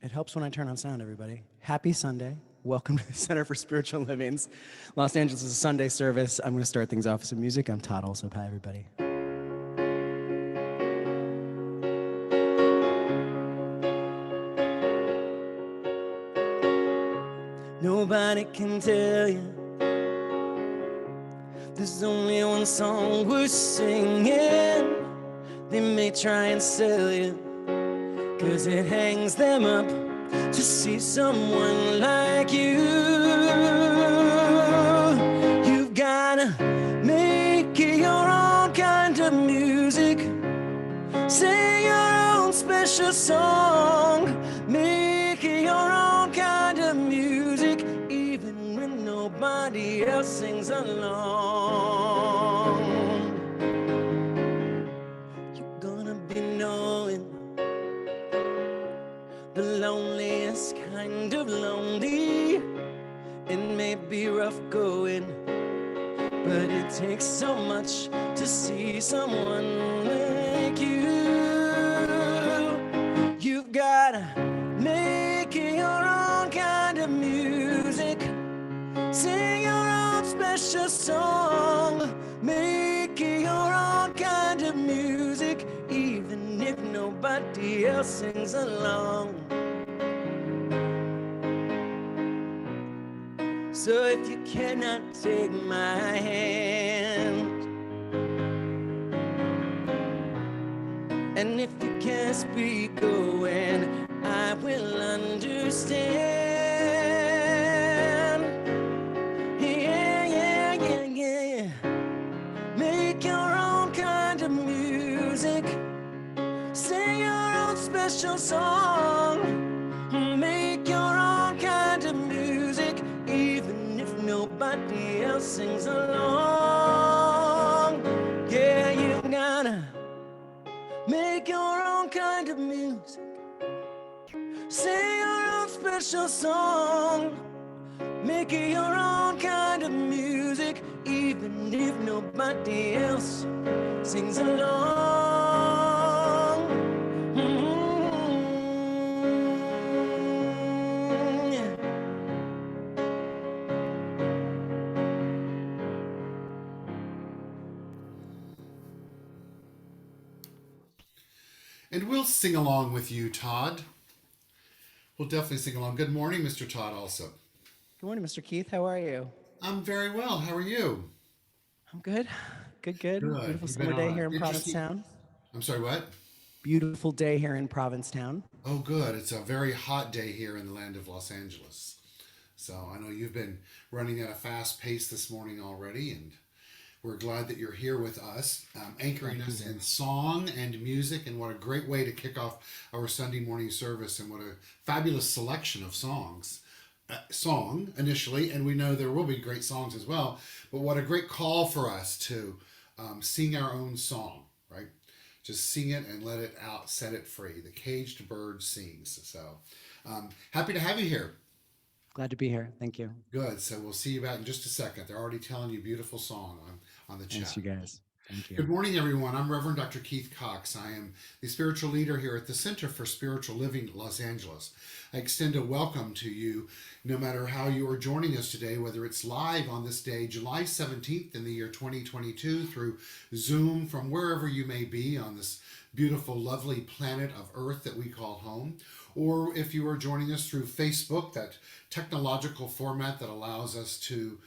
It helps when I turn on sound, everybody. Happy Sunday. Welcome to the Center for Spiritual Living's Los Angeles Sunday service. I'm going to start things off with some music. I'm Todd Alsop. Hi, everybody. Nobody can tell you there's only one song worth singing. They may try and sell you, 'cause it hangs them up to see someone like you. You've gotta make it your own kind of music. Sing your own special song. Make it your own kind of music, even when nobody else sings along. You're gonna be knowing the loneliest kind of lonely. It may be rough going, but it takes so much to see someone like you. You've gotta make it your own kind of music. Sing your own special song. Make it your own kind of music, even if nobody else sings along. So if you cannot take my hand, and if you can't speak a word, I will understand. Yeah, yeah, yeah, yeah. Make your own kind of music. Sing your own special song. Make your own kind of music, even if nobody else sings along. Yeah, you gotta make your own kind of music. Sing your own special song. Make it your own kind of music, even if nobody else sings along. Yeah. And we'll sing along with you, Todd. We'll definitely sing along. Good morning, Mr. Todd, also. Good morning, Mr. Keith. How are you? I'm very well. How are you? I'm good. Good. Good. Beautiful You've been summer on day an here in interesting... Provincetown. I'm sorry, what? Beautiful day here in Provincetown. Oh, good. It's a very hot day here in the land of Los Angeles. So I know you've been running at a fast pace this morning already, and we're glad that you're here with us, anchoring us in song and music. And what a great way to kick off our Sunday morning service, and what a fabulous selection of songs. Song initially, and we know there will be great songs as well, but what a great call for us to sing our own song, right? Just sing it and let it out, set it free. The caged bird sings. So happy to have you here. Glad to be here. Thank you. Good. So we'll see you back in just a second. They're already telling you beautiful song on the chat. Thanks, you guys. Thank you. Good morning, everyone. I'm Reverend Dr. Keith Cox. I am the spiritual leader here at the Center for Spiritual Living, Los Angeles. I extend a welcome to you, no matter how you are joining us today, whether it's live on this day, July 17th in the year 2022, through Zoom, from wherever you may be on this beautiful, lovely planet of Earth that we call home, or if you are joining us through Facebook, that technological format that allows us to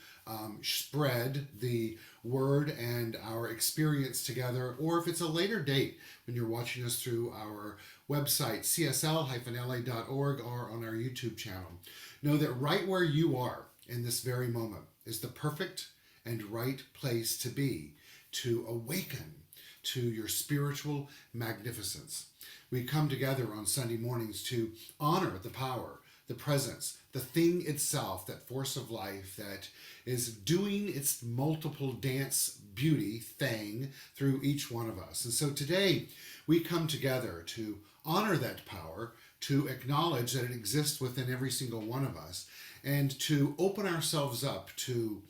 spread the word and our experience together, or if it's a later date when you're watching us through our website, CSL-LA.org, or on our YouTube channel. Know that right where you are in this very moment is the perfect and right place to be, to awaken to your spiritual magnificence. We come together on Sunday mornings to honor the power, the presence, the thing itself, that force of life that is doing its multiple dance beauty thing through each one of us. And so today we come together to honor that power, to acknowledge that it exists within every single one of us, and to open ourselves up to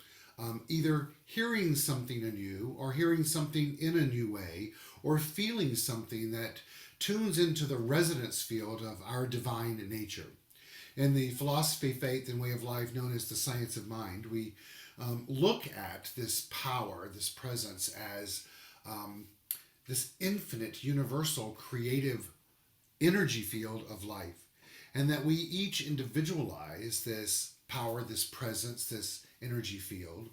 either hearing something anew or hearing something in a new way, or feeling something that tunes into the resonance field of our divine nature. In the philosophy, faith, and way of life known as the science of mind, we look at this power, this presence, as this infinite, universal, creative energy field of life, and that we each individualize this power, this presence, this energy field.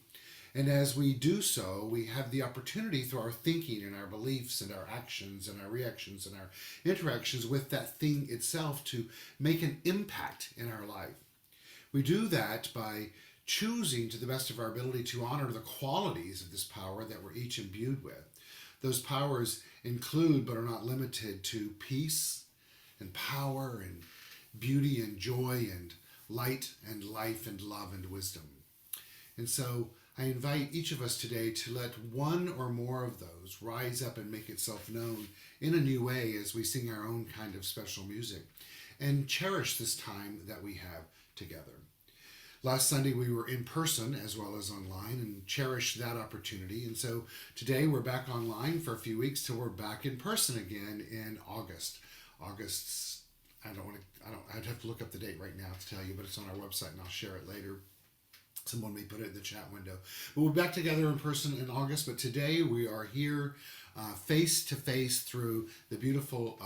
And as we do so, we have the opportunity through our thinking and our beliefs and our actions and our reactions and our interactions with that thing itself to make an impact in our life. We do that by choosing to the best of our ability to honor the qualities of this power that we're each imbued with. Those powers include, but are not limited to, peace and power and beauty and joy and light and life and love and wisdom. And so I invite each of us today to let one or more of those rise up and make itself known in a new way as we sing our own kind of special music and cherish this time that we have together. Last Sunday we were in person as well as online and cherished that opportunity. And so today we're back online for a few weeks till we're back in person again in August. I'd have to look up the date right now to tell you, but it's on our website and I'll share it later. Someone may put it in the chat window. But we're back together in person in August, but today we are here face to face through the beautiful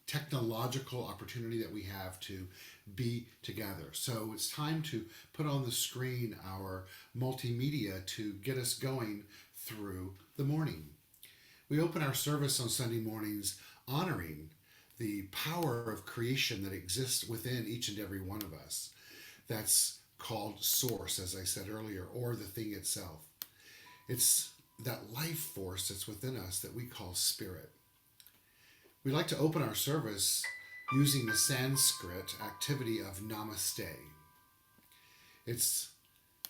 technological opportunity that we have to be together. So it's time to put on the screen our multimedia to get us going through the morning. We open our service on Sunday mornings honoring the power of creation that exists within each and every one of us. That's called source, as I said earlier, or the thing itself. It's that life force that's within us that we call spirit. We like to open our service using the Sanskrit activity of namaste. It's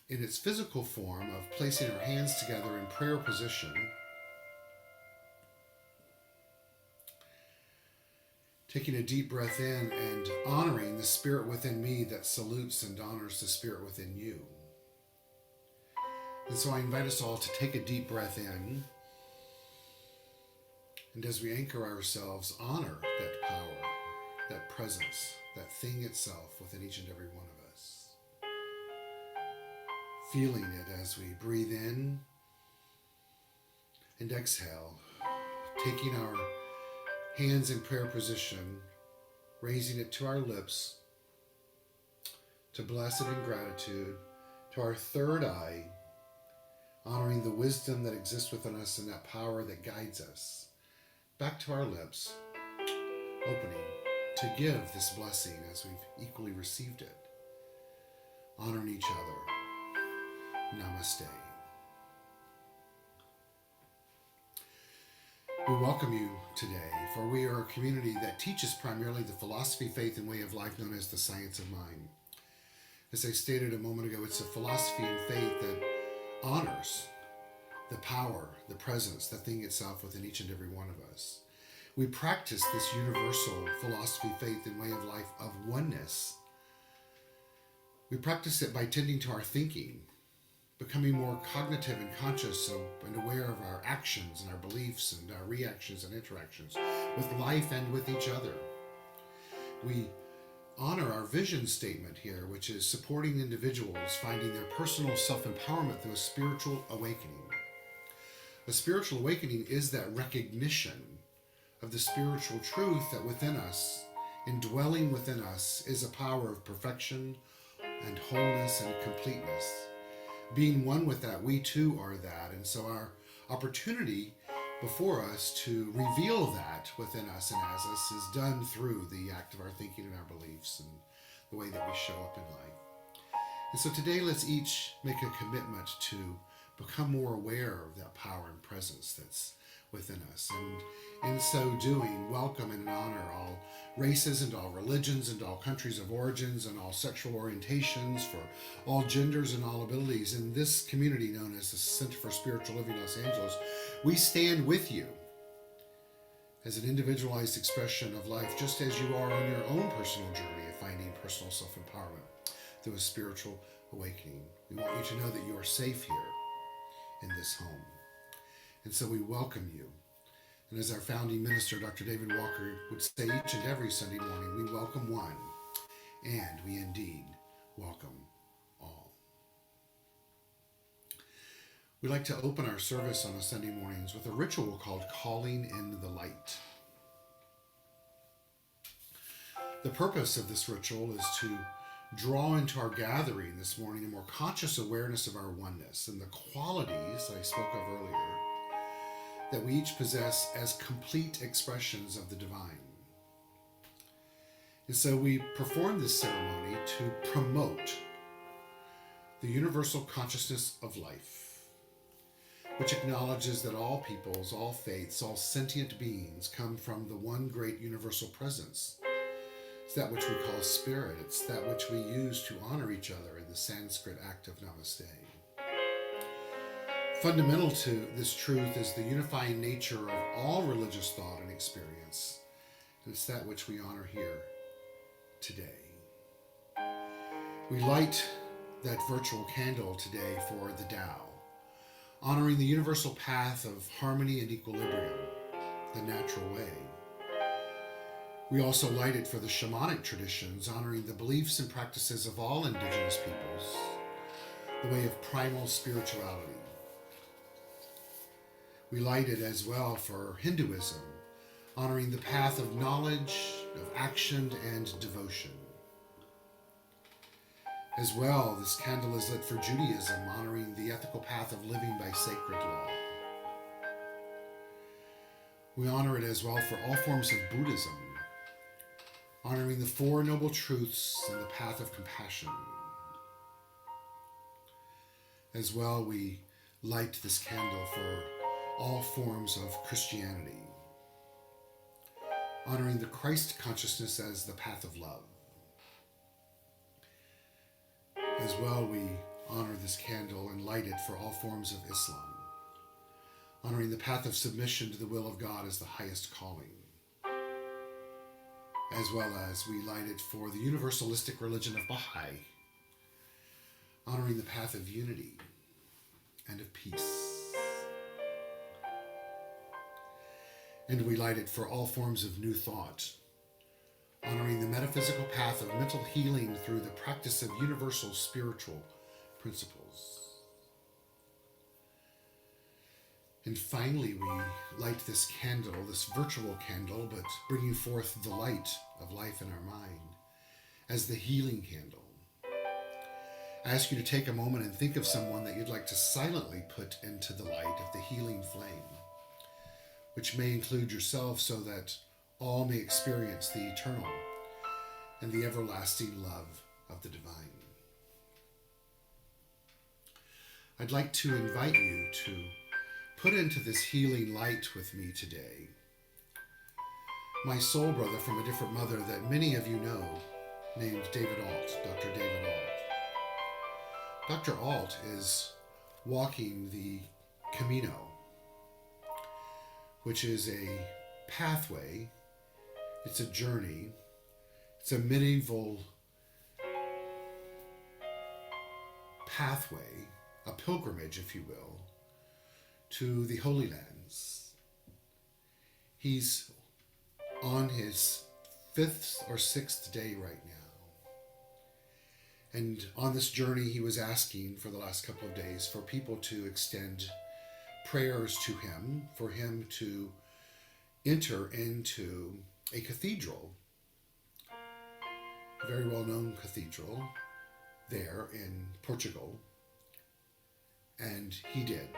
in its physical form of placing our hands together in prayer position, taking a deep breath in and honoring the spirit within me that salutes and honors the spirit within you. And so I invite us all to take a deep breath in, and as we anchor ourselves, honor that power, that presence, that thing itself within each and every one of us. Feeling it as we breathe in and exhale, taking our hands in prayer position, raising it to our lips, to bless it in gratitude, to our third eye, honoring the wisdom that exists within us and that power that guides us, back to our lips, opening to give this blessing as we've equally received it, honoring each other. Namaste. We welcome you today, for we are a community that teaches primarily the philosophy, faith, and way of life known as the science of mind. As I stated a moment ago, it's a philosophy and faith that honors the power, the presence, the thing itself within each and every one of us. We practice this universal philosophy, faith, and way of life of oneness. We practice it by tending to our thinking, becoming more cognitive and conscious of, and aware of our actions and our beliefs and our reactions and interactions with life and with each other. We honor our vision statement here, which is supporting individuals finding their personal self-empowerment through a spiritual awakening. A spiritual awakening is that recognition of the spiritual truth that within us, indwelling within us, is a power of perfection and wholeness and completeness. Being one with that, we too are that. And so our opportunity before us to reveal that within us and as us is done through the act of our thinking and our beliefs and the way that we show up in life. And so today let's each make a commitment to become more aware of that power and presence that's within us. And in so doing, welcome and honor all races and all religions and all countries of origins and all sexual orientations, for all genders and all abilities. In this community known as the Center for Spiritual Living Los Angeles, we stand with you as an individualized expression of life, just as you are on your own personal journey of finding personal self-empowerment through a spiritual awakening. We want you to know that you are safe here in this home. And so we welcome you. And as our founding minister, Dr. David Walker, would say each and every Sunday morning, we welcome one, and we indeed welcome all. We like to open our service on Sunday mornings with a ritual called Calling in the Light. The purpose of this ritual is to draw into our gathering this morning a more conscious awareness of our oneness and the qualities I spoke of earlier that we each possess as complete expressions of the divine. And so we perform this ceremony to promote the universal consciousness of life, which acknowledges that all peoples, all faiths, all sentient beings come from the one great universal presence. It's that which we call spirit. It's that which we use to honor each other in the Sanskrit act of namaste. Fundamental to this truth is the unifying nature of all religious thought and experience. And it's that which we honor here today. We light that virtual candle today for the Tao, honoring the universal path of harmony and equilibrium, the natural way. We also light it for the shamanic traditions, honoring the beliefs and practices of all indigenous peoples, the way of primal spirituality. We light it as well for Hinduism, honoring the path of knowledge, of action, and devotion. As well, this candle is lit for Judaism, honoring the ethical path of living by sacred law. We honor it as well for all forms of Buddhism, honoring the Four Noble Truths and the path of compassion. As well, we light this candle for all forms of Christianity, honoring the Christ consciousness as the path of love. As well, we honor this candle and light it for all forms of Islam, honoring the path of submission to the will of God as the highest calling. As well as we light it for the universalistic religion of Baha'i, honoring the path of unity and of peace. And we light it for all forms of new thought, honoring the metaphysical path of mental healing through the practice of universal spiritual principles. And finally, we light this candle, this virtual candle, but bringing forth the light of life in our mind as the healing candle. I ask you to take a moment and think of someone that you'd like to silently put into the light of the healing flame, which may include yourself, so that all may experience the eternal and the everlasting love of the divine. I'd like to invite you to put into this healing light with me today my soul brother from a different mother that many of you know, named David Alt, Dr. David Alt. Dr. Alt is walking the Camino, which is a pathway, it's a journey, it's a medieval pathway, a pilgrimage, if you will, to the Holy Lands. He's on his 5th or 6th day right now. And on this journey, he was asking for the last couple of days for people to extend prayers to him, for him to enter into a cathedral, a very well-known cathedral there in Portugal. And he did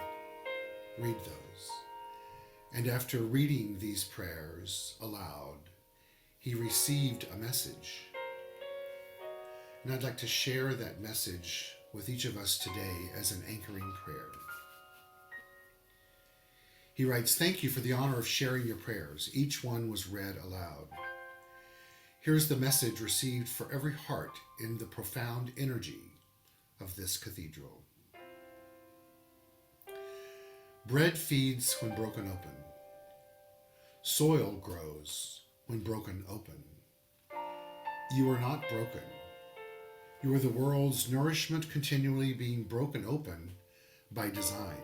read those. And after reading these prayers aloud, he received a message. And I'd like to share that message with each of us today as an anchoring prayer. He writes, "Thank you for the honor of sharing your prayers. Each one was read aloud. Here's the message received for every heart in the profound energy of this cathedral. Bread feeds when broken open. Soil grows when broken open. You are not broken. You are the world's nourishment continually being broken open by design.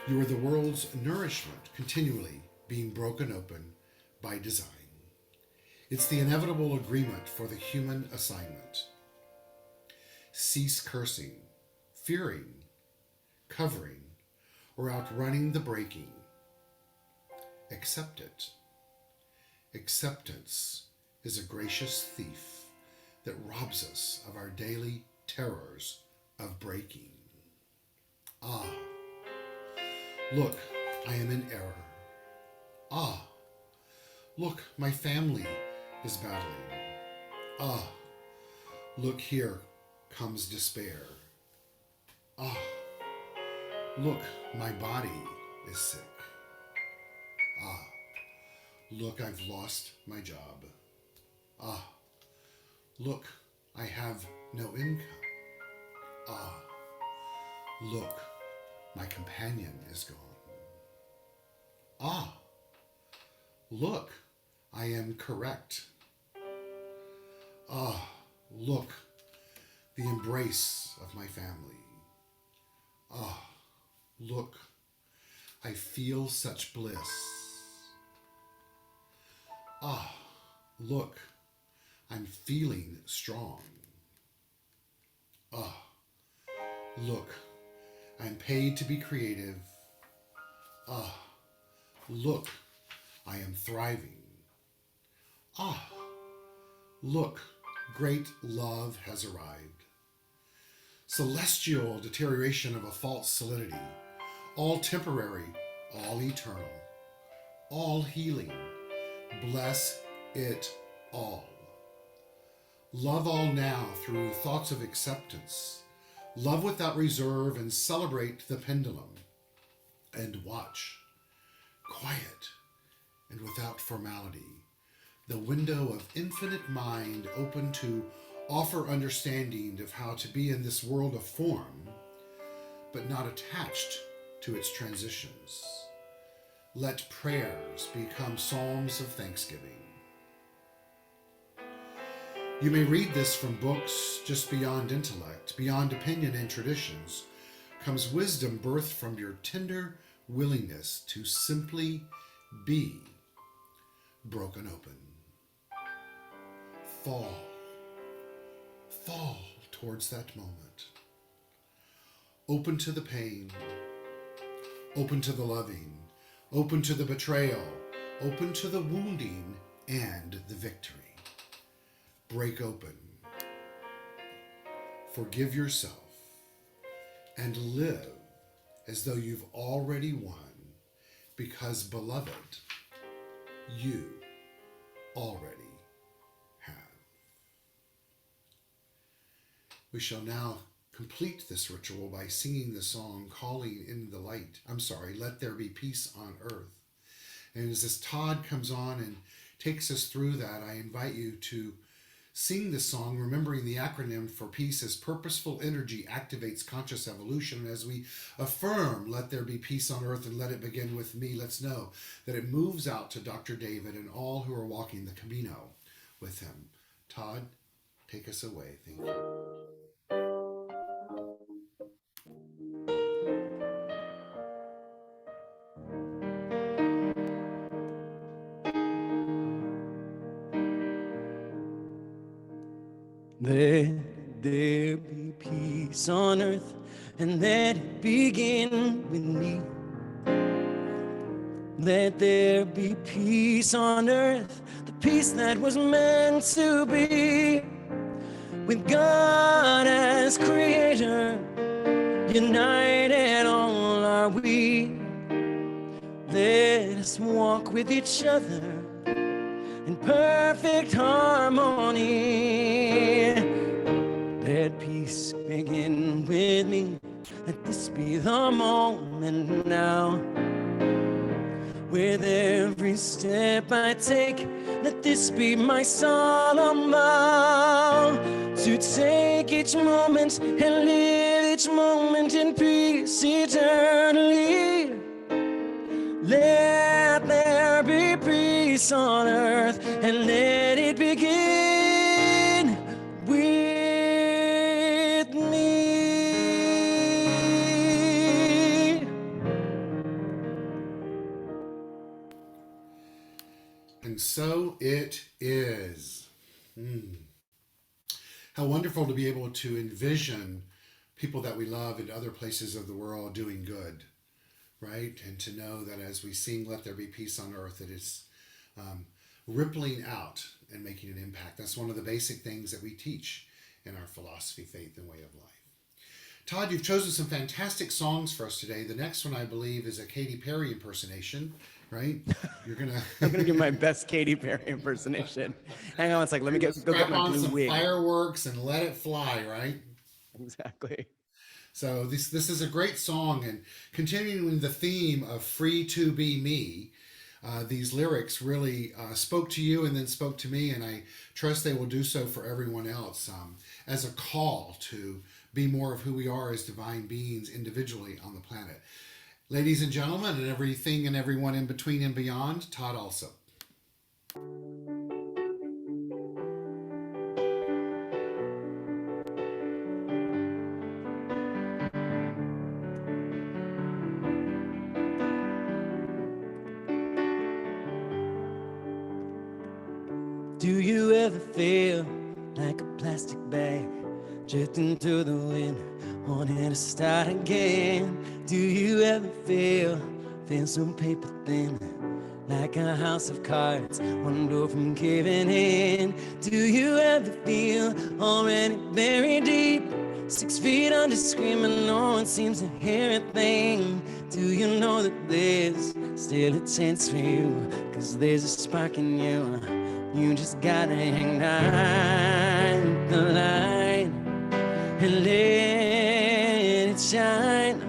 You are the world's nourishment continually being broken open by design. It's the inevitable agreement for the human assignment. Cease cursing, fearing, covering, or outrunning the breaking. Accept it. Acceptance is a gracious thief that robs us of our daily terrors of breaking. Ah, look, I am in error. Ah, look, my family is battling. Ah, look, here comes despair. Ah, look, my body is sick. Ah, look, I've lost my job. Ah, look, I have no income. Ah, look, my companion is gone. Ah, look, I am correct. Ah, look, the embrace of my family. Ah, look, I feel such bliss. Ah, look, I'm feeling strong. Ah, look, I'm paid to be creative. Ah, look, I am thriving. Ah, look, great love has arrived. Celestial deterioration of a false solidity, all temporary, all eternal, all healing. Bless it all. Love all now through thoughts of acceptance. Love without reserve and celebrate the pendulum. And watch, quiet and without formality, the window of infinite mind open to offer understanding of how to be in this world of form, but not attached to its transitions. Let prayers become psalms of thanksgiving. You may read this from books just beyond intellect, beyond opinion and traditions, comes wisdom birthed from your tender willingness to simply be broken open. Fall towards that moment. Open to the pain, open to the loving, open to the betrayal, open to the wounding and the victory. Break open. Forgive yourself and live as though you've already won, because, beloved, you already have. We shall now complete this ritual by singing the song Calling in the Light. Let There Be Peace on Earth. And as this Todd comes on and takes us through that, I invite you to sing this song, remembering the acronym for peace is purposeful energy activates conscious evolution. And as we affirm, let there be peace on earth and let it begin with me, let's know that it moves out to Dr. David and all who are walking the Camino with him. Todd, take us away. Thank you. Let there be peace on earth, and let it begin with me. Let there be peace on earth, the peace that was meant to be. With God as creator, united all are we. Let us walk with each other in perfect harmony. Let peace begin with me. Let this be the moment now. With every step I take, let this be my solemn vow. To take each moment and live each moment in peace eternally. Let there be peace on earth, and let it begin with me. And so it is. Mm. How wonderful to be able to envision people that we love in other places of the world doing good, right? And to know that as we sing Let There Be Peace on Earth, it is rippling out and making an impact. That's one of the basic things that we teach in our philosophy, faith, and way of life. Todd, you've chosen some fantastic songs for us today. The next one, I believe, is a Katy Perry impersonation, right? You're gonna I'm gonna do my best Katy Perry impersonation. Hang on, it's like let me go get my on blue some wig. fireworks and let it fly, right? Exactly. So this is a great song, and continuing the theme of "Free to Be Me." These lyrics really spoke to you and then spoke to me, and I trust they will do so for everyone else as a call to be more of who we are as divine beings individually on the planet. Ladies and gentlemen, and everything and everyone in between and beyond, Todd also. Do you ever feel like a plastic bag drifting through the wind, wanting to start again? Do you ever feel so paper thin, like a house of cards, one blow from caving in? Do you ever feel already very deep, 6 feet under, screaming, no one seems to hear a thing? Do you know that there's still a chance for you, 'cause there's a spark in you? You just gotta ignite the light and let it shine.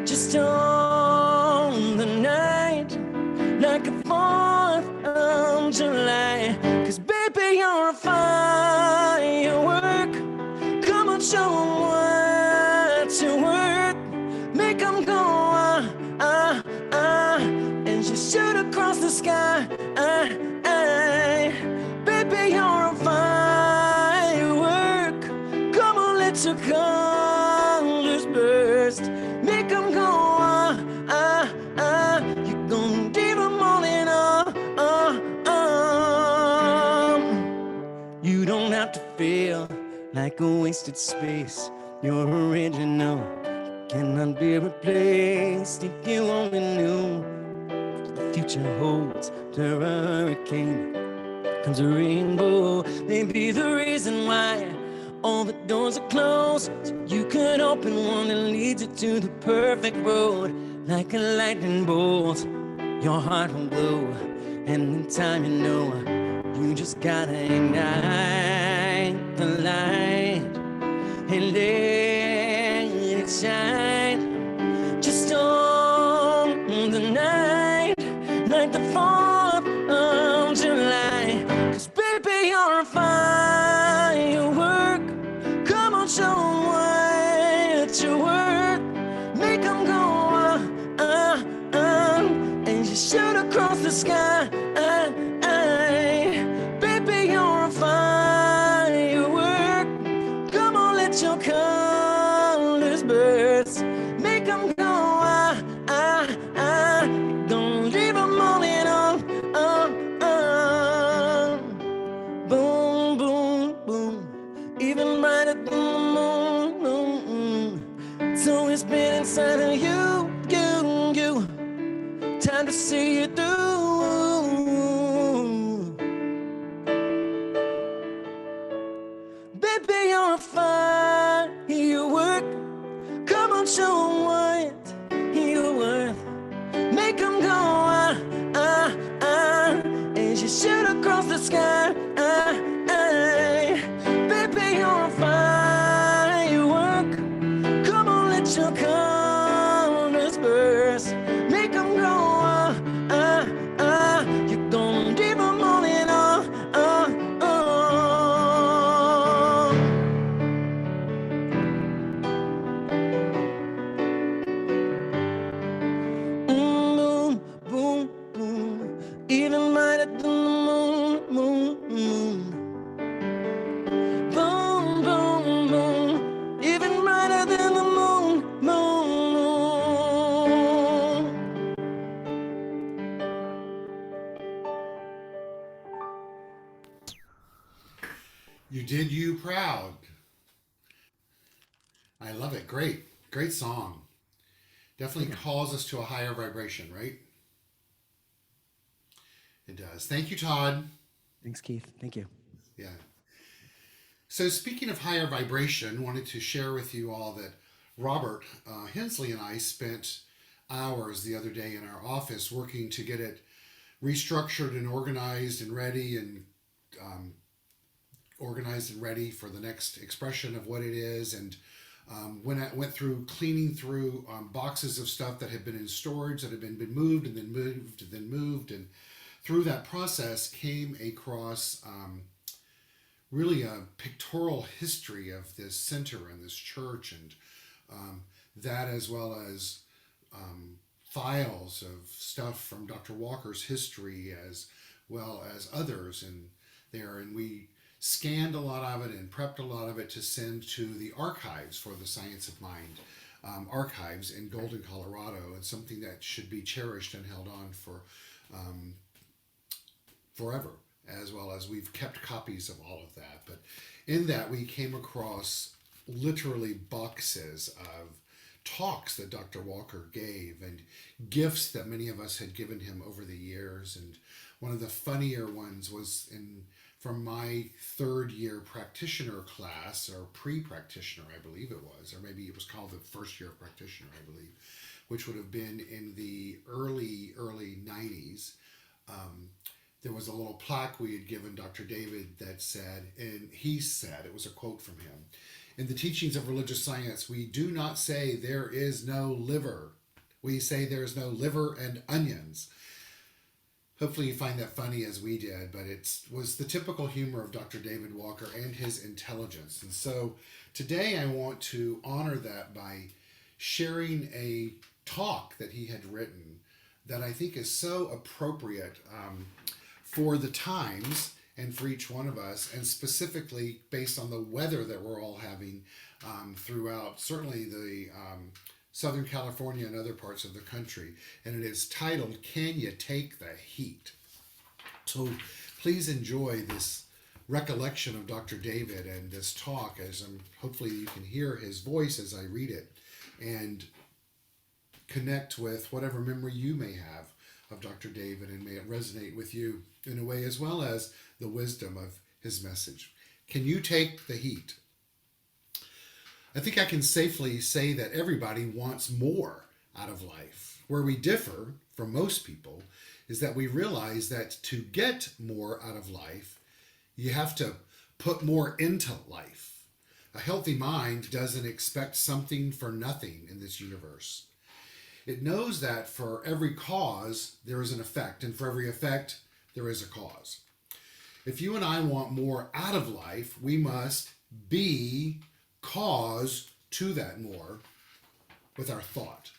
Just on the night, like a 4th of July. 'Cause baby, you're a firework. Come on, show 'em what you're worth. Make 'em go, and just shoot across the sky. Baby, you're a firework. Come on, let your colors burst. Make 'em go, you're gonna give 'em all in all. You don't have to feel like a wasted space. You're original, cannot be replaced. If you only knew the future holds, through a hurricane comes a rainbow. Maybe the reason why all the doors are closed, so you could open one that leads you to the perfect road. Like a lightning bolt, your heart will glow, and in time you know, you just gotta ignite the light and let it shine. Just on the night, like the 4th of July. 'Cause baby, you're a firework. Come on, show 'em what you're worth. Make 'em go, and just shoot across the sky. Baby, you're a firework. Come on, let your colors burst. Make 'em go, don't leave 'em all in all. Boom, boom, boom, even brighter than the moon. It's always been inside of you. Time to see it through. Baby, you're a firework. Come on, show 'em what you're worth. Make 'em go, as you shoot across the sky. Baby, you're a firework. Come on, let your colors burst. Make 'em go, you're gonna leave 'em all in all. Boom, boom, boom, even brighter than the moon. Boom, boom, boom, even brighter than the moon. You did you proud. I love it. Great. Great song. Definitely Yeah. calls us to a higher vibration, right? It does. Thank you, Todd. Thanks, Keith. Thank you. Yeah. So, speaking of higher vibration, wanted to share with you all that Robert Hensley and I spent hours the other day in our office working to get it restructured and um, organized and ready for the next expression of what it is. And when I went through cleaning through boxes of stuff that had been in storage that had been moved and then moved and then moved, and through that process came across really a pictorial history of this center and this church, and that as well as files of stuff from Dr. Walker's history as well as others in there. And we scanned a lot of it and prepped a lot of it to send to the archives for the Science of Mind archives in Golden, Colorado. It's something that should be cherished and held on for forever, as well as we've kept copies of all of that. But in that, we came across literally boxes of talks that Dr. Walker gave and gifts that many of us had given him over the years. And one of the funnier ones was from my third year practitioner class, or pre-practitioner, I believe it was, or maybe it was called the first year practitioner, I believe, which would have been in the early 90s. There was a little plaque we had given Dr. David that said, and he said, it was a quote from him, "In the teachings of religious science, we do not say there is no liver. We say there is no liver and onions." Hopefully you find that funny as we did, but it was the typical humor of Dr. David Walker and his intelligence. And so today I want to honor that by sharing a talk that he had written that I think is so appropriate for the times and for each one of us, and specifically based on the weather that we're all having throughout certainly the Southern California and other parts of the country. And it is titled, "Can You Take the Heat?" So please enjoy this recollection of Dr. David and this talk, as hopefully you can hear his voice as I read it and connect with whatever memory you may have of Dr. David, and may it resonate with you in a way, as well as the wisdom of his message. Can you take the heat? I think I can safely say that everybody wants more out of life. Where we differ from most people is that we realize that to get more out of life, you have to put more into life. A healthy mind doesn't expect something for nothing in this universe. It knows that for every cause, there is an effect, and for every effect, there is a cause. If you and I want more out of life, we must be cause to that more with our thought.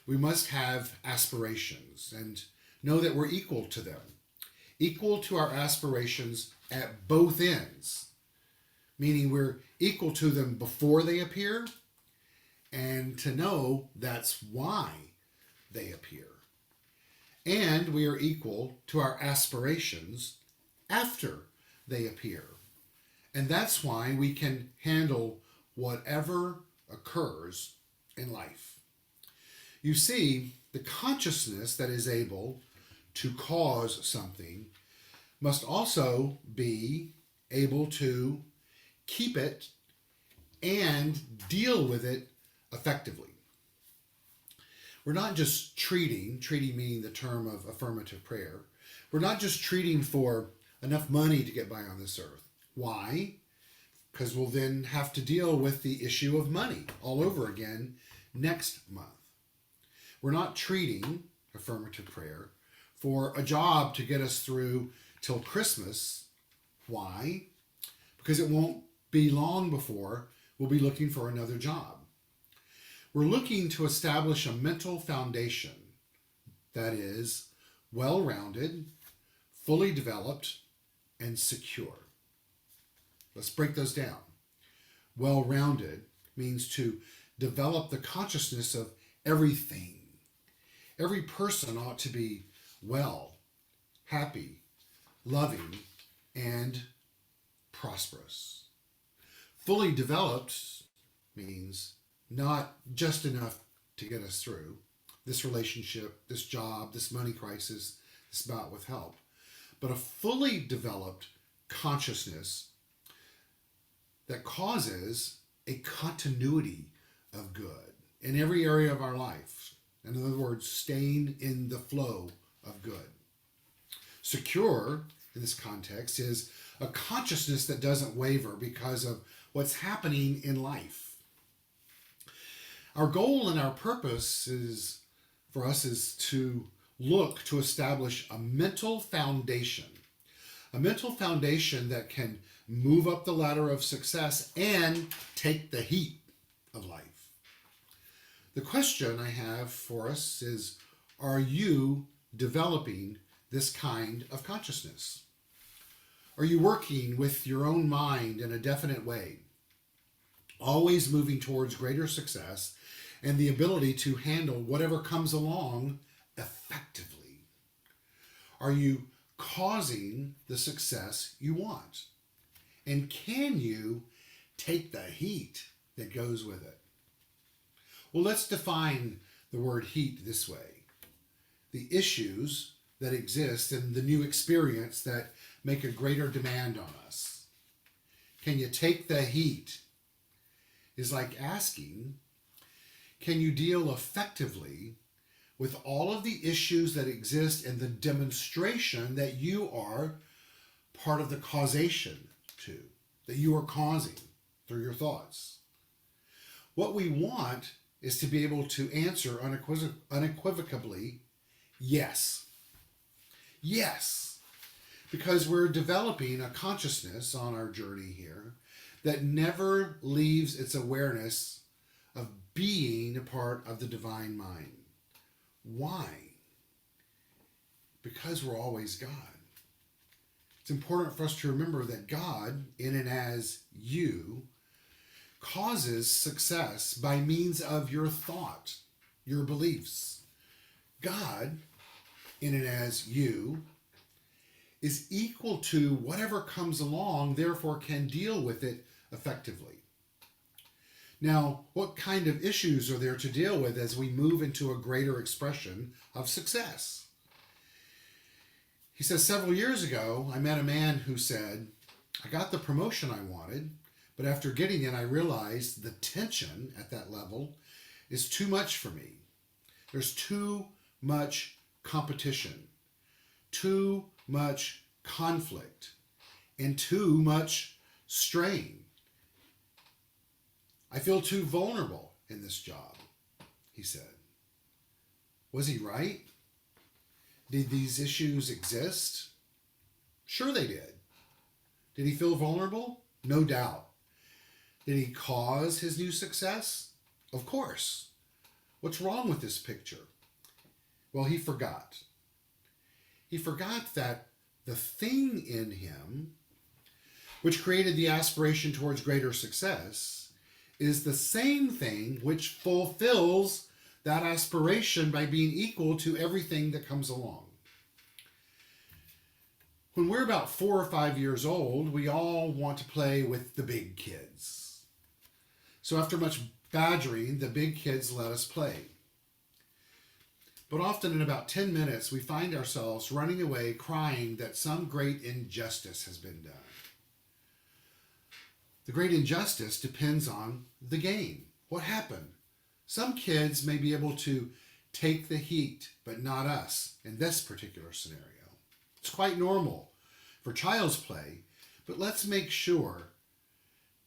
We must have aspirations and know that we're equal to them, equal to our aspirations at both ends, meaning we're equal to them before they appear, and to know that's why they appear. And we are equal to our aspirations after they appear. And that's why we can handle whatever occurs in life. You see, the consciousness that is able to cause something must also be able to keep it and deal with it effectively. We're not just treating meaning the term of affirmative prayer, we're not just treating for enough money to get by on this earth. Why? Because we'll then have to deal with the issue of money all over again next month. We're not treating affirmative prayer for a job to get us through till Christmas. Why? Because it won't be long before we'll be looking for another job. We're looking to establish a mental foundation that is well-rounded, fully developed, and secure. Let's break those down. Well-rounded means to develop the consciousness of everything. Every person ought to be well, happy, loving, and prosperous. Fully developed means not just enough to get us through this relationship, this job, this money crisis, this bout with help, but a fully developed consciousness that causes a continuity of good in every area of our life. In other words, staying in the flow of good. Secure, in this context, is a consciousness that doesn't waver because of what's happening in life. Our goal and our purpose for us is to look to establish a mental foundation that can move up the ladder of success and take the heat of life. The question I have for us is, are you developing this kind of consciousness? Are you working with your own mind in a definite way, always moving towards greater success and the ability to handle whatever comes along effectively? Are you causing the success you want? And can you take the heat that goes with it? Well, let's define the word heat this way. The issues that exist and the new experience that make a greater demand on us. Can you take the heat? Is like asking, can you deal effectively with all of the issues that exist and the demonstration that you are part of the causation to, that you are causing through your thoughts? What we want is to be able to answer unequivocally, yes. Yes. Because we're developing a consciousness on our journey here that never leaves its awareness of being a part of the divine mind. Why? Because we're always God. It's important for us to remember that God, in and as you, causes success by means of your thought, your beliefs. God, in and as you, is equal to whatever comes along, therefore can deal with it effectively. Now, what kind of issues are there to deal with as we move into a greater expression of success? He says, several years ago, I met a man who said, I got the promotion I wanted, but after getting it, I realized the tension at that level is too much for me. There's too much competition, too much conflict, and too much strain. I feel too vulnerable in this job, he said. Was he right? Did these issues exist? Sure they did. Did he feel vulnerable? No doubt. Did he cause his new success? Of course. What's wrong with this picture? Well, he forgot. He forgot that the thing in him, which created the aspiration towards greater success, is the same thing which fulfills that aspiration by being equal to everything that comes along. When we're about 4 or 5 years old, we all want to play with the big kids. So after much badgering, the big kids let us play. But often in about 10 minutes, we find ourselves running away crying that some great injustice has been done. The great injustice depends on the game. What happened? Some kids may be able to take the heat, but not us in this particular scenario. It's quite normal for child's play, but let's make sure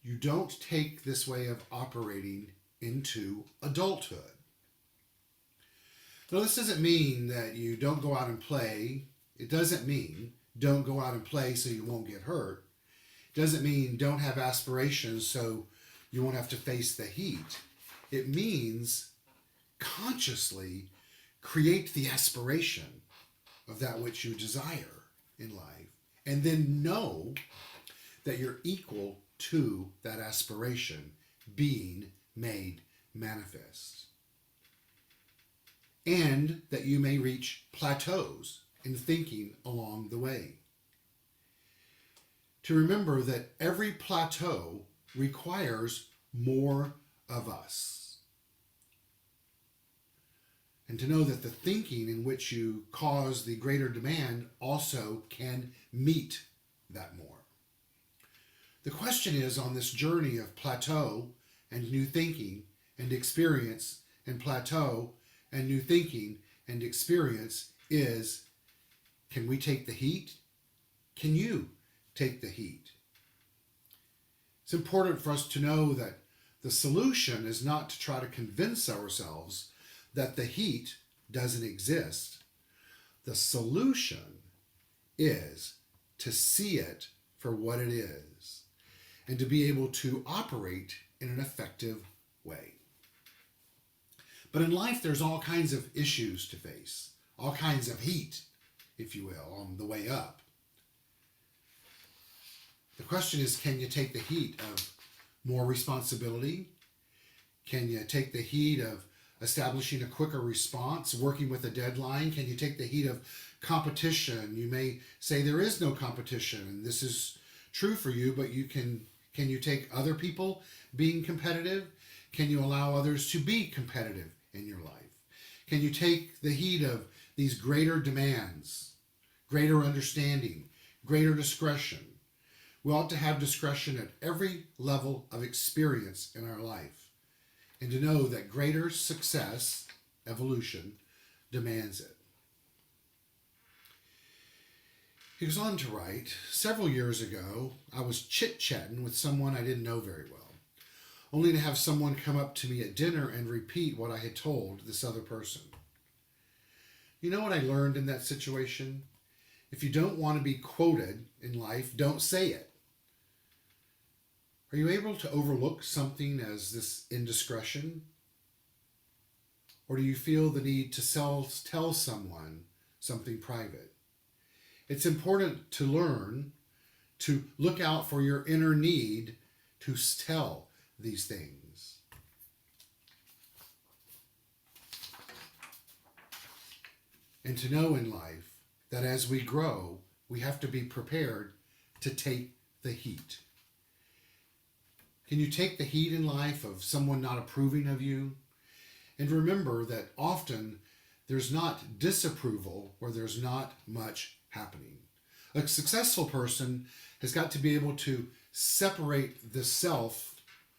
you don't take this way of operating into adulthood. Now, this doesn't mean that you don't go out and play. It doesn't mean don't go out and play so you won't get hurt. It doesn't mean don't have aspirations so you won't have to face the heat. It means consciously create the aspiration of that which you desire in life, and then know that you're equal to that aspiration being made manifest. And that you may reach plateaus in thinking along the way. to remember that every plateau requires more of us. And to know that the thinking in which you cause the greater demand also can meet that more. The question is, on this journey of plateau and new thinking and experience and plateau and new thinking and experience is, can we take the heat? Can you take the heat? It's important for us to know that the solution is not to try to convince ourselves that the heat doesn't exist. The solution is to see it for what it is and to be able to operate in an effective way. But in life, there's all kinds of issues to face, all kinds of heat, if you will, on the way up. The question is, can you take the heat of more responsibility? Can you take the heat of establishing a quicker response, working with a deadline? Can you take the heat of competition? You may say there is no competition, and this is true for you, but can you take other people being competitive? Can you allow others to be competitive in your life? Can you take the heat of these greater demands, greater understanding, greater discretion? We ought to have discretion at every level of experience in our life, and to know that greater success, evolution, demands it. He goes on to write, several years ago, I was chit-chatting with someone I didn't know very well, only to have someone come up to me at dinner and repeat what I had told this other person. You know what I learned in that situation? If you don't want to be quoted in life, don't say it. Are you able to overlook something as this indiscretion? Or do you feel the need to tell someone something private? It's important to learn to look out for your inner need to tell these things. And to know in life that as we grow, we have to be prepared to take the heat. Can you take the heat in life of someone not approving of you? And remember that often there's not disapproval where there's not much happening. A successful person has got to be able to separate the self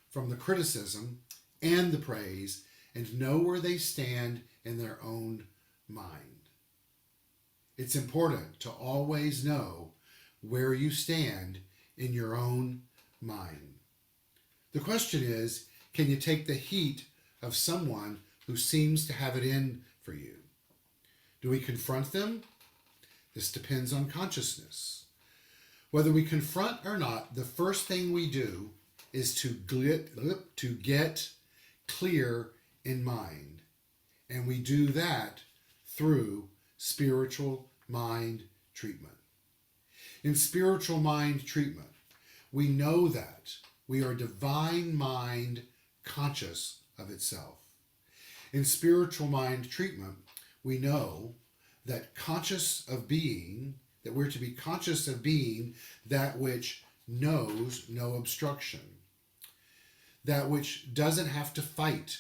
from the criticism and the praise and know where they stand in their own mind. It's important to always know where you stand in your own mind. The question is, can you take the heat of someone who seems to have it in for you? Do we confront them? This depends on consciousness. Whether we confront or not, the first thing we do is to get clear in mind. And we do that through spiritual mind treatment. In spiritual mind treatment, we know that we are divine mind conscious of itself. In spiritual mind treatment, we know that we're to be conscious of being that which knows no obstruction, that which doesn't have to fight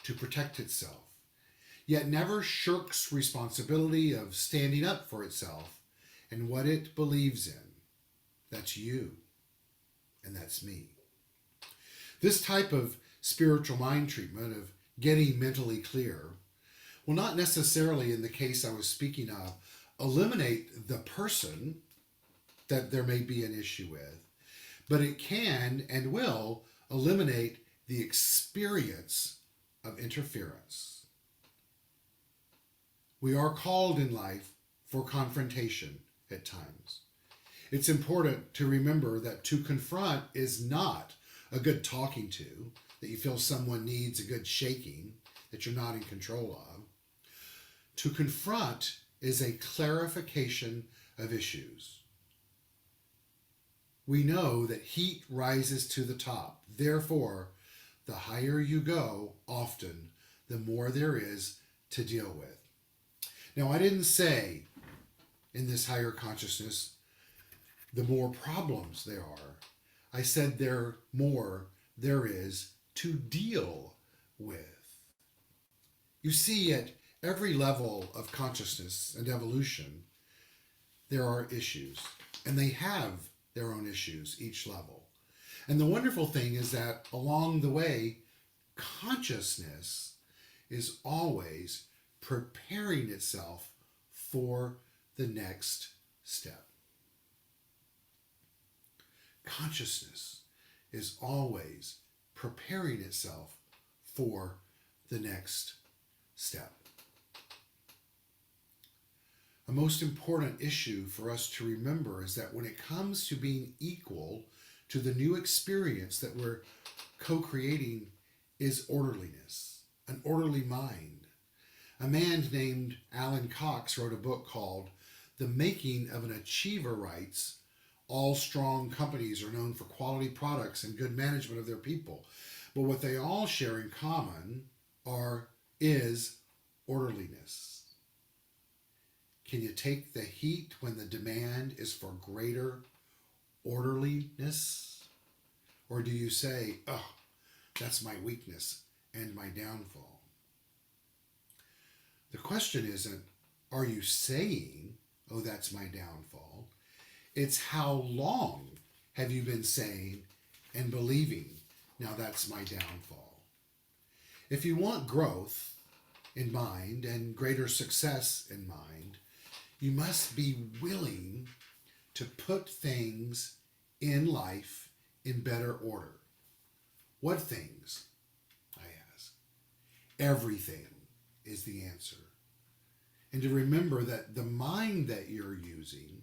to protect itself, yet never shirks responsibility of standing up for itself and what it believes in. That's you, and that's me. This type of spiritual mind treatment of getting mentally clear will not necessarily, in the case I was speaking of, eliminate the person that there may be an issue with, but it can and will eliminate the experience of interference. We are called in life for confrontation at times. It's important to remember that to confront is not a good talking to, that you feel someone needs a good shaking, that you're not in control of. To confront is a clarification of issues. We know that heat rises to the top. Therefore, the higher you go, often, the more there is to deal with. Now, I didn't say in this higher consciousness, the more problems there are. I said there more there is to deal with. You see, at every level of consciousness and evolution, there are issues, and they have their own issues each level. And the wonderful thing is that along the way, consciousness is always preparing itself for the next step. Consciousness is always preparing itself for the next step. A most important issue for us to remember is that when it comes to being equal to the new experience that we're co-creating is orderliness, an orderly mind. A man named Alan Cox wrote a book called The Making of an Achiever writes, all strong companies are known for quality products and good management of their people, but what they all share in common is orderliness. Can you take the heat when the demand is for greater orderliness? Or do you say, oh, that's my weakness and my downfall? The question isn't, are you saying, oh, that's my downfall? It's how long have you been saying and believing, now that's my downfall? If you want growth in mind and greater success in mind, you must be willing to put things in life in better order. What things? I ask. Everything is the answer. And to remember that the mind that you're using,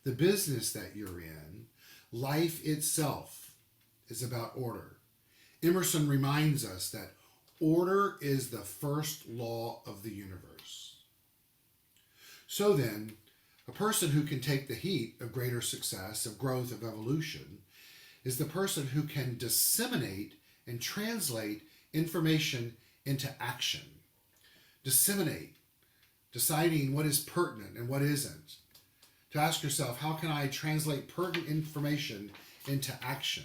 the business that you're in, life itself is about order. Emerson reminds us that order is the first law of the universe. So then, a person who can take the heat of greater success, of growth, of evolution, is the person who can disseminate and translate information into action. Disseminate, deciding what is pertinent and what isn't. To ask yourself, how can I translate pertinent information into action?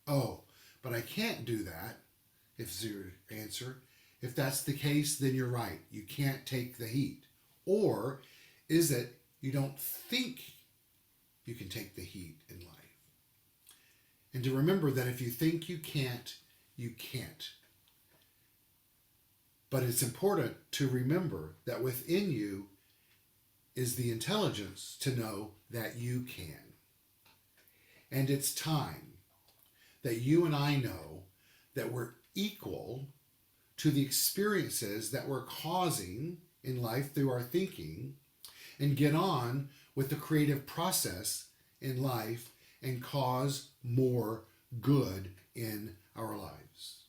Oh, but I can't do that, if your answer. If that's the case, then you're right. You can't take the heat. Or is it you don't think you can take the heat in life? And to remember that if you think you can't, you can't. But it's important to remember that within you is the intelligence to know that you can. And it's time that you and I know that we're equal to the experiences that we're causing in life through our thinking, and get on with the creative process in life and cause more good in our lives.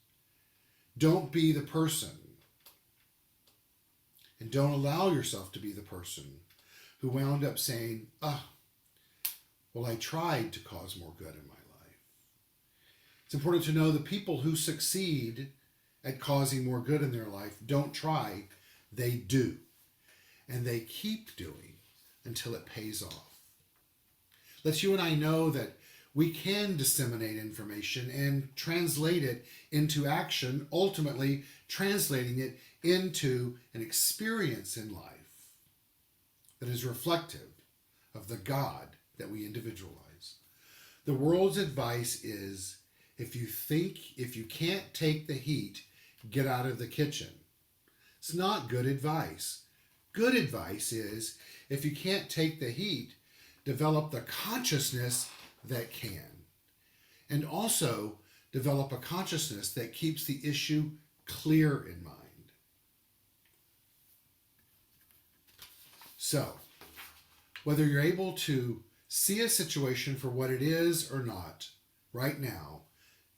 Don't be the person, and don't allow yourself to be the person who wound up saying, well, I tried to cause more good in my life. It's important to know the people who succeed at causing more good in their life don't try, they do. And they keep doing until it pays off. Let's you and I know that we can disseminate information and translate it into action, ultimately translating it into an experience in life that is reflective of the God that we individualize. The world's advice is, if you can't take the heat, get out of the kitchen. It's not good advice. Good advice is, if you can't take the heat, develop the consciousness that can. And also develop a consciousness that keeps the issue clear in mind. So, whether you're able to see a situation for what it is or not, right now,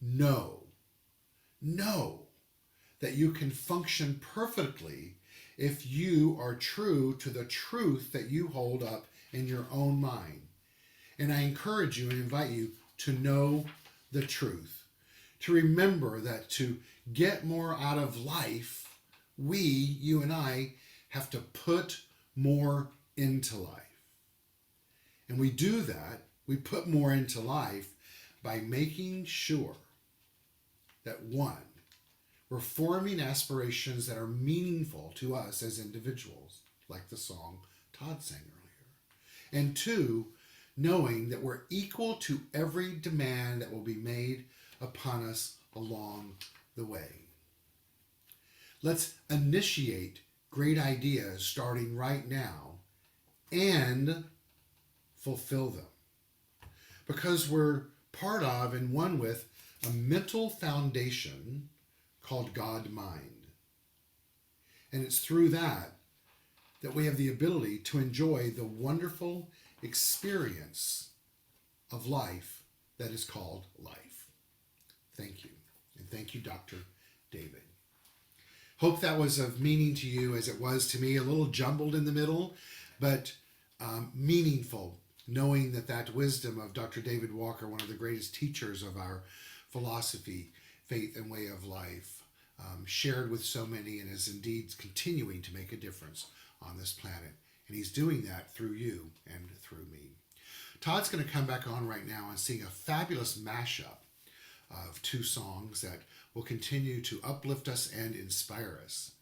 know that you can function perfectly if you are true to the truth that you hold up in your own mind. And I encourage you and invite you to know the truth. To remember that to get more out of life, you and I, have to put more into life. And we do that We put more into life by making sure that, one, we're forming aspirations that are meaningful to us as individuals, like the song Todd sang earlier. And two, knowing that we're equal to every demand that will be made upon us along the way. Let's initiate great ideas starting right now and fulfill them, because we're part of and one with a mental foundation called God mind. And it's through that we have the ability to enjoy the wonderful experience of life that is called life. Thank you. And thank you, Dr. David. Hope that was of meaning to you as it was to me, a little jumbled in the middle, but meaningful, knowing that wisdom of Dr. David Walker, one of the greatest teachers of our philosophy, faith, and way of life, shared with so many and is indeed continuing to make a difference on this planet. And he's doing that through you and through me. Todd's going to come back on right now and sing a fabulous mashup of two songs that will continue to uplift us and inspire us.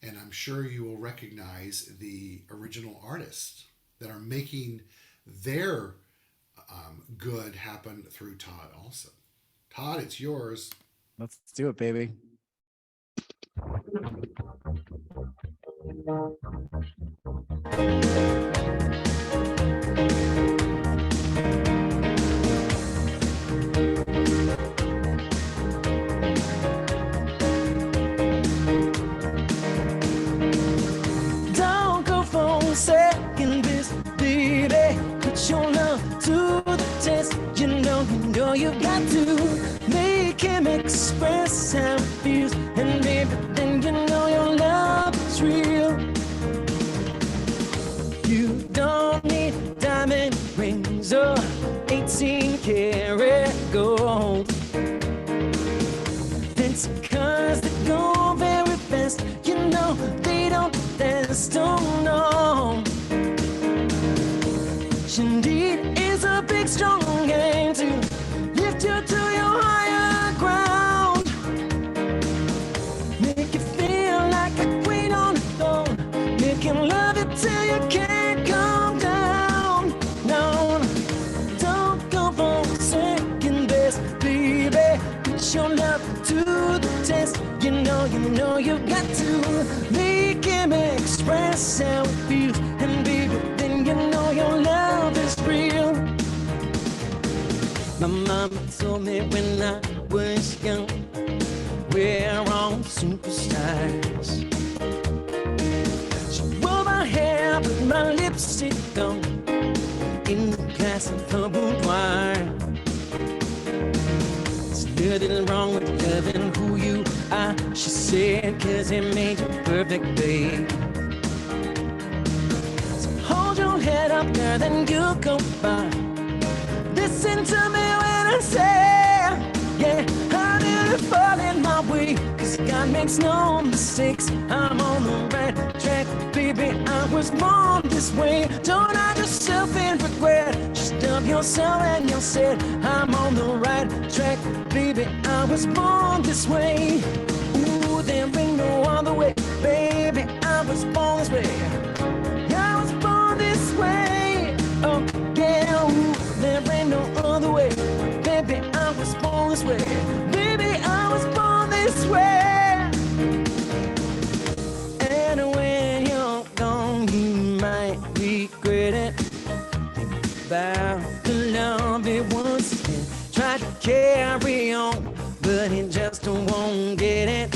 And I'm sure you will recognize the original artists that are making their good happen through Todd also. Todd, it's yours. Let's do it, baby. Don't go for second best, baby. Put your love to the test. You know you've got to make him express how it feels. And baby, then you know your love is real. You don't need diamond rings or 18-karat gold. That's cause they go very fast. You know they don't last, oh no. What you need is a big strong hand to lift you to your higher ground. Make you feel like a queen on a throne. Make him love you till you can't come down. No, don't go for second best, baby. Put your love to the test. You know you've got to make him express how it feels. And baby, then you know your love is real. My mama told me when I was young, we're all superstars. She wore my hair, put my lipstick on in the glass of her boudoir. There's nothing wrong with loving who you are, she said, cause it made you perfect, babe. So hold your head up, girl, then you'll go far. Listen to me when I say, yeah, I didn't fall in my way, cause God makes no mistakes. I'm on the right track, baby, I was born this way. Don't hide yourself in regret, just love yourself and you'll say, I'm on the right track, baby, I was born this way. Ooh, there ain't no other way, baby, I was born this way. I was born this way, oh yeah, ooh, there ain't no other way, baby, I was born this way. Baby, I was born this way. And when you're gone, you might regret it. Think about the love it once again. Try to carry on, but he just won't get it.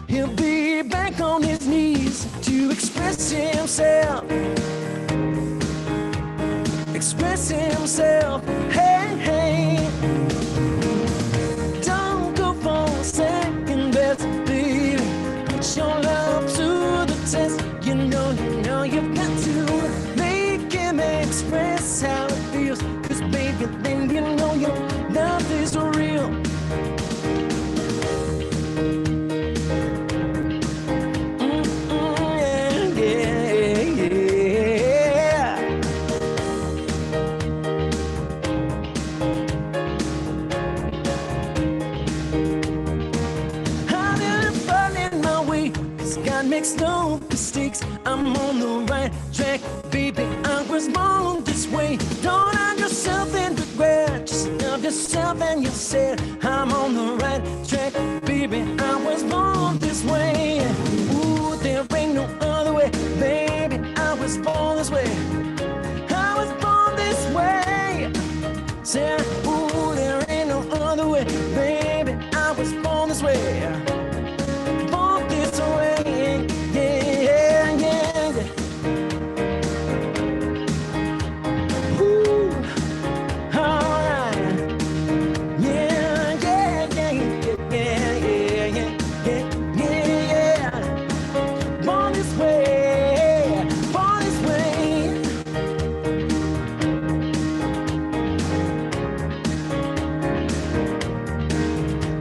He'll be back on his knees to express himself. Express himself, hey, hey. Don't go for second best, baby. Put your love to the test. You know you've got to make him express how it feels. Cause baby, then you know your love is real. God makes no mistakes. I'm on the right track, baby. I was born this way. Don't hide yourself in regret. Just love yourself and you said, I'm on the right track, baby. I was born this way. Ooh, there ain't no other way, baby. I was born this way. I was born this way. Say, ooh, there ain't no other way, baby. I was born this way. Born this way, yeah, yeah, yeah. Ooh, alright. Yeah, yeah, yeah, yeah, yeah, yeah, yeah, yeah, yeah. Born this way, born this way.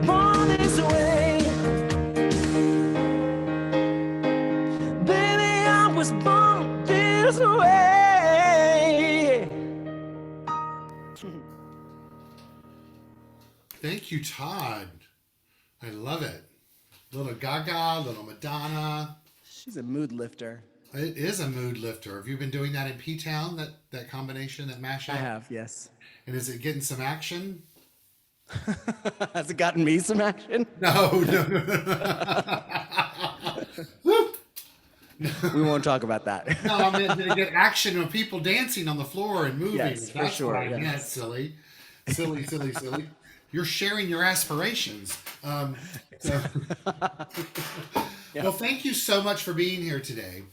Born this way. Baby, I was born this way. Thank you, Todd. I love it. Little Gaga, little Madonna. She's a mood lifter. It is a mood lifter. Have you been doing that in P-Town, that combination, that mashup? I have, yes. And is it getting some action? Has it gotten me some action? No, no, no, no. We won't talk about that. No, I mean, did it get action of people dancing on the floor and moving? Yes, for That's sure, what I meant, yes. silly. Silly, silly, silly. You're sharing your aspirations. So- Yeah. Well, thank you so much for being here today.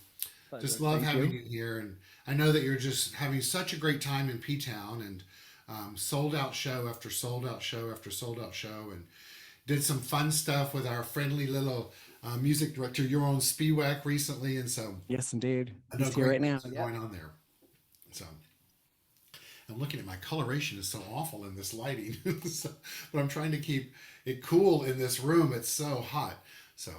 Just love Thank having you. you here. And I know that you're just having such a great time in P-Town and sold out show after sold out show after sold out show, and did some fun stuff with our friendly little music director, your own Spiewak, recently. And so Yes, indeed. I know He's here great right now. things are Yeah. going on there. So I'm looking at my coloration is so awful in this lighting, so, but I'm trying to keep it cool in this room. It's so hot. So,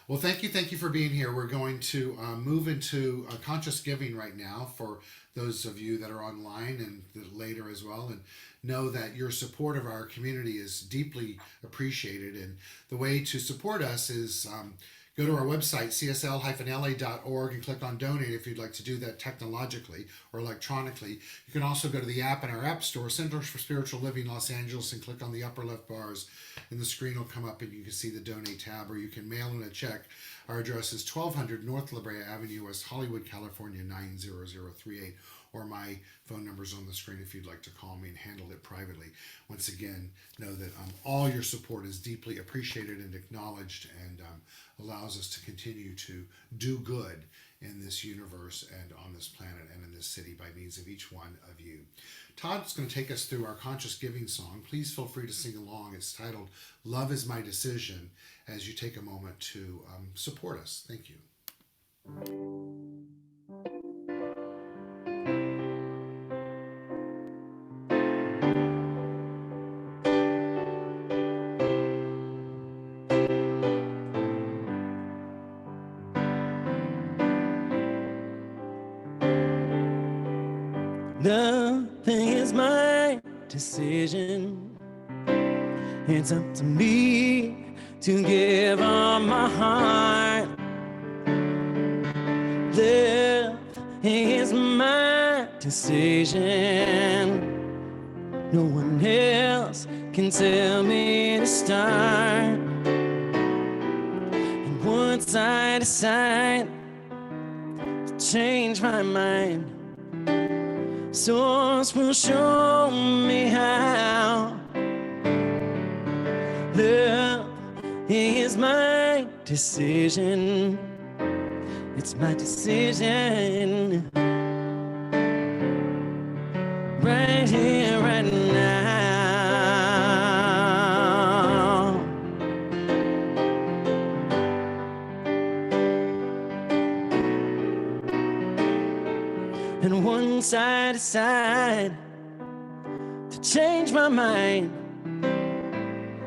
well, thank you for being here. We're going to move into conscious giving right now for those of you that are online and later as well, and know that your support of our community is deeply appreciated. And the way to support us is go to our website, csl-la.org, and click on donate if you'd like to do that technologically or electronically. You can also go to the app in our app store, Centers for Spiritual Living Los Angeles, and click on the upper left bars, and the screen will come up and you can see the donate tab, or you can mail in a check. Our address is 1200 North La Brea Avenue, West Hollywood, California, 90038. Or my phone number's on the screen if you'd like to call me and handle it privately. Once again, know that all your support is deeply appreciated and acknowledged, and allows us to continue to do good in this universe and on this planet and in this city by means of each one of you. Todd's going to take us through our conscious giving song. Please feel free to sing along. It's titled Love is My Decision, as you take a moment to support us. Thank you. Nothing is my decision. It's up to me to give all my heart. Love is my decision. No one else can tell me to start. And once I decide to change my mind, Source will show me how. Love is my decision. It's my decision. Right here, right now. And once I decide to change my mind,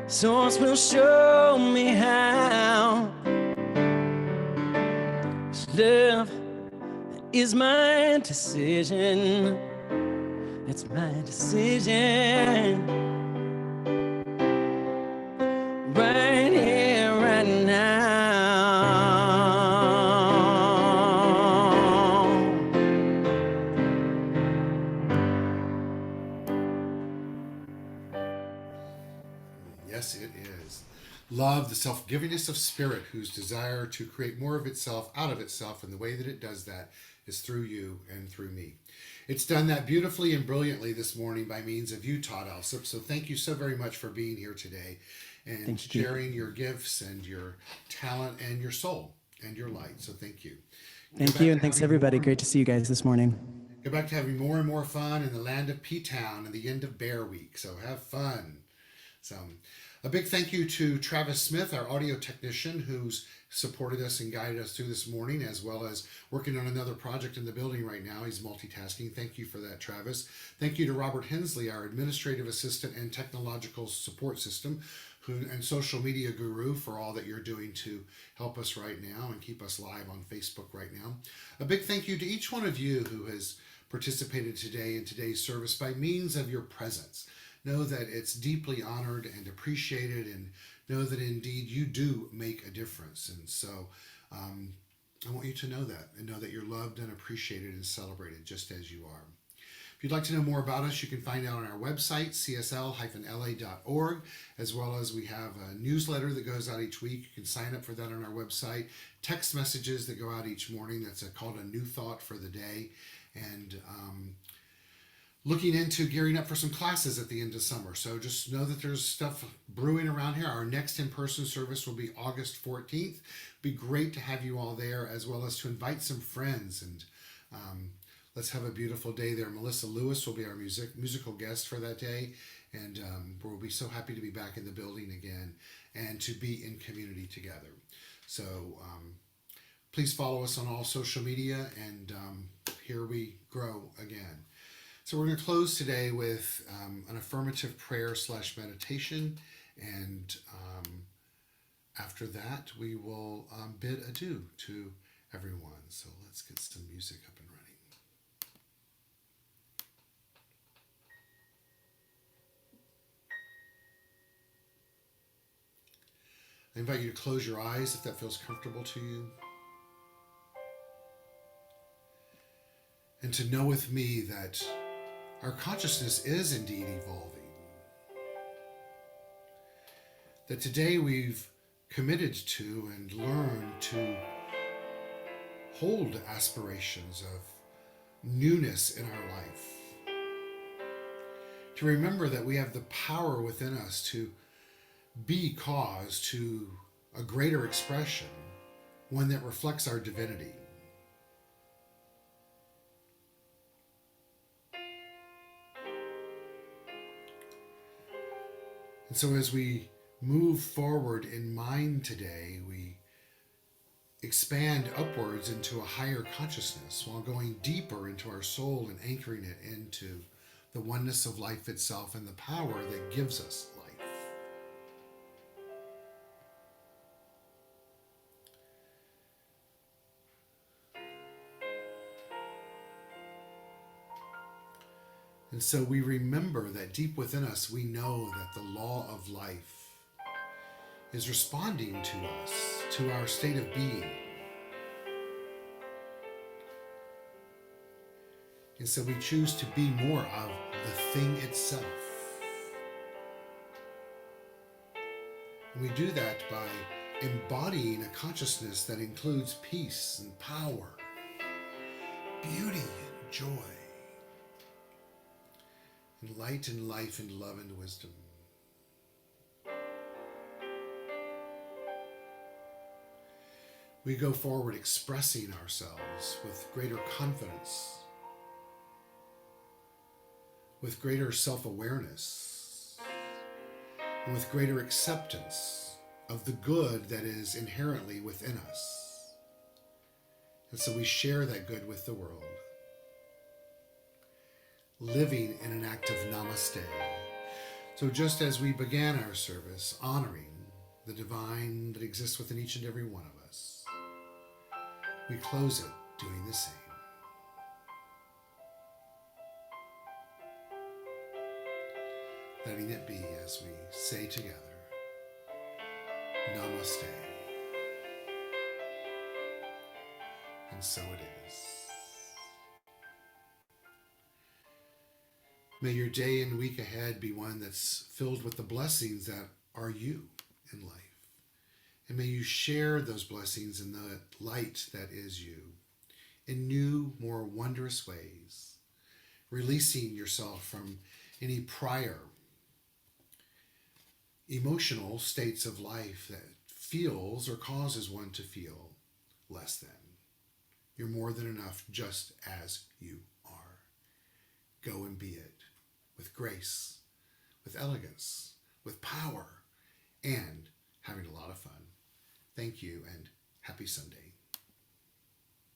Source will show me how. 'Cause love is my decision. It's my decision. Right here, right now. Yes, it is. Love, the self-givingness of spirit, whose desire to create more of itself out of itself, and the way that it does that is through you and through me. It's done that beautifully and brilliantly this morning by means of you, Todd Alsop. So thank you so very much for being here today and Thank you, Keith. sharing your gifts and your talent and your soul and your light. So thank you. Thank you, and thanks everybody. Great to see you guys this morning. Go back to having more and more fun in the land of P-Town and the end of Bear Week. So have fun. So a big thank you to Travis Smith, our audio technician, who's supported us and guided us through this morning, as well as working on another project in the building right now. He's multitasking. Thank you for that, Travis. Thank you to Robert Hensley, our administrative assistant and technological support system, and social media guru, for all that you're doing to help us right now and keep us live on Facebook right now. A big thank you to each one of you who has participated today in today's service by means of your presence. Know that it's deeply honored and appreciated, and know that indeed you do make a difference. And so I want you to know that, and know that you're loved and appreciated and celebrated just as you are. If you'd like to know more about us, you can find out on our website, csl-la.org, as well as we have a newsletter that goes out each week. You can sign up for that on our website. Text messages that go out each morning. That's called a new thought for the day. And looking into gearing up for some classes at the end of summer. So just know that there's stuff brewing around here. Our next in-person service will be August 14th. Be great to have you all there, as well as to invite some friends, and let's have a beautiful day there. Melissa Lewis will be our musical guest for that day, and we'll be so happy to be back in the building again and to be in community together. So please follow us on all social media, and here we grow again. So we're going to close today with an affirmative prayer / meditation, and after that we will bid adieu to everyone. So let's get some music up and running. I invite you to close your eyes if that feels comfortable to you, and to know with me that our consciousness is indeed evolving. That today we've committed to and learned to hold aspirations of newness in our life. To remember that we have the power within us to be cause to a greater expression, one that reflects our divinity. And so as we move forward in mind today, we expand upwards into a higher consciousness while going deeper into our soul and anchoring it into the oneness of life itself and the power that gives us life. And so we remember that deep within us, we know that the law of life is responding to us, to our state of being. And so we choose to be more of the thing itself. And we do that by embodying a consciousness that includes peace and power, beauty and joy, and light and life and love and wisdom. We go forward expressing ourselves with greater confidence, with greater self-awareness, and with greater acceptance of the good that is inherently within us. And so we share that good with the world, living in an act of namaste. So just as we began our service honoring the divine that exists within each and every one of us, we close it doing the same. Letting it be as we say together, Namaste. And so it is. May your day and week ahead be one that's filled with the blessings that are you in life. And may you share those blessings in the light that is you in new, more wondrous ways, releasing yourself from any prior emotional states of life that feels or causes one to feel less than. You're more than enough just as you are. Go and be it with grace, with elegance, with power, and having a lot of fun. Thank you and happy Sunday.